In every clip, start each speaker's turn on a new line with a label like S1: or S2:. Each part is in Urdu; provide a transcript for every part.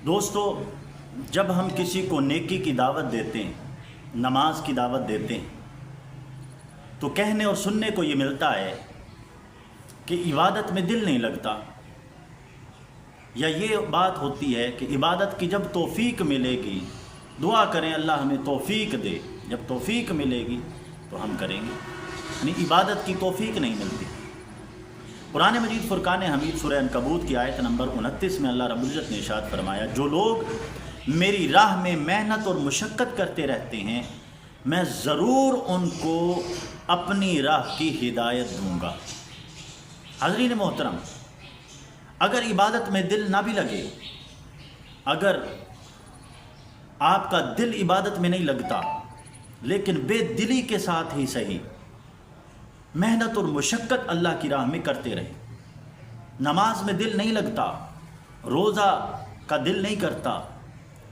S1: دوستو، جب ہم کسی کو نیکی کی دعوت دیتے ہیں، نماز کی دعوت دیتے ہیں، تو کہنے اور سننے کو یہ ملتا ہے کہ عبادت میں دل نہیں لگتا، یا یہ بات ہوتی ہے کہ عبادت کی جب توفیق ملے گی، دعا کریں اللہ ہمیں توفیق دے، جب توفیق ملے گی تو ہم کریں گے، یعنی عبادت کی توفیق نہیں ملتی۔ قرآن مجید فرقان حمید سورہ عنکبوت کی آیت نمبر 29 میں اللہ رب العزت نے ارشاد فرمایا، جو لوگ میری راہ میں محنت اور مشقت کرتے رہتے ہیں، میں ضرور ان کو اپنی راہ کی ہدایت دوں گا۔ حاضرین محترم، اگر عبادت میں دل نہ بھی لگے، اگر آپ کا دل عبادت میں نہیں لگتا، لیکن بے دلی کے ساتھ ہی صحیح محنت اور مشقت اللہ کی راہ میں کرتے رہے، نماز میں دل نہیں لگتا، روزہ کا دل نہیں کرتا،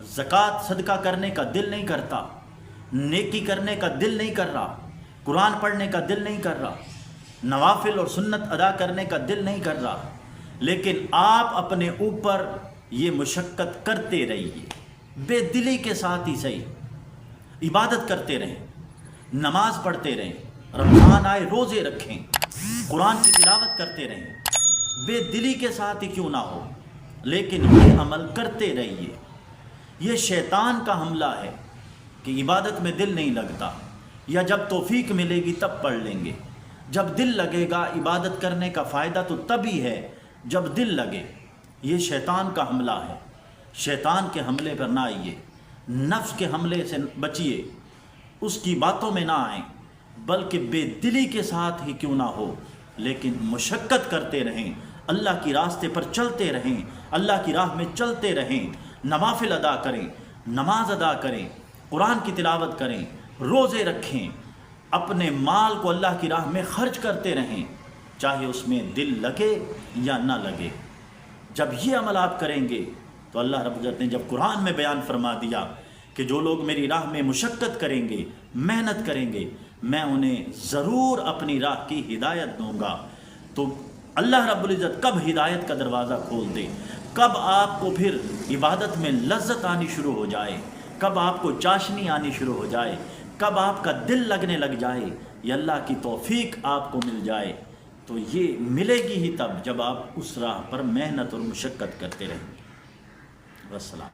S1: زکوٰۃ صدقہ کرنے کا دل نہیں کرتا، نیکی کرنے کا دل نہیں کر رہا، قرآن پڑھنے کا دل نہیں کر رہا، نوافل اور سنت ادا کرنے کا دل نہیں کر رہا، لیکن آپ اپنے اوپر یہ مشقت کرتے رہیے، بے دلی کے ساتھ ہی صحیح عبادت کرتے رہیں، نماز پڑھتے رہیں، رمضان آئے روزے رکھیں، قرآن کی تلاوت کرتے رہیں، بے دلی کے ساتھ ہی کیوں نہ ہو، لیکن یہ عمل کرتے رہیے۔ یہ شیطان کا حملہ ہے کہ عبادت میں دل نہیں لگتا، یا جب توفیق ملے گی تب پڑھ لیں گے، جب دل لگے گا عبادت کرنے کا فائدہ تو تبھی ہے جب دل لگے۔ یہ شیطان کا حملہ ہے، شیطان کے حملے پر نہ آئیے، نفس کے حملے سے بچیے، اس کی باتوں میں نہ آئیں، بلکہ بے دلی کے ساتھ ہی کیوں نہ ہو لیکن مشقت کرتے رہیں، اللہ کی راستے پر چلتے رہیں، اللہ کی راہ میں چلتے رہیں، نوافل ادا کریں، نماز ادا کریں، قرآن کی تلاوت کریں، روزے رکھیں، اپنے مال کو اللہ کی راہ میں خرچ کرتے رہیں، چاہے اس میں دل لگے یا نہ لگے۔ جب یہ عمل آپ کریں گے تو اللہ رب العزت نے جب قرآن میں بیان فرما دیا کہ جو لوگ میری راہ میں مشقت کریں گے، محنت کریں گے، میں انہیں ضرور اپنی راہ کی ہدایت دوں گا، تو اللہ رب العزت کب ہدایت کا دروازہ کھول دے، کب آپ کو پھر عبادت میں لذت آنی شروع ہو جائے، کب آپ کو چاشنی آنی شروع ہو جائے، کب آپ کا دل لگنے لگ جائے، یا اللہ کی توفیق آپ کو مل جائے، تو یہ ملے گی ہی تب جب آپ اس راہ پر محنت اور مشقت کرتے رہیں۔ والسلام۔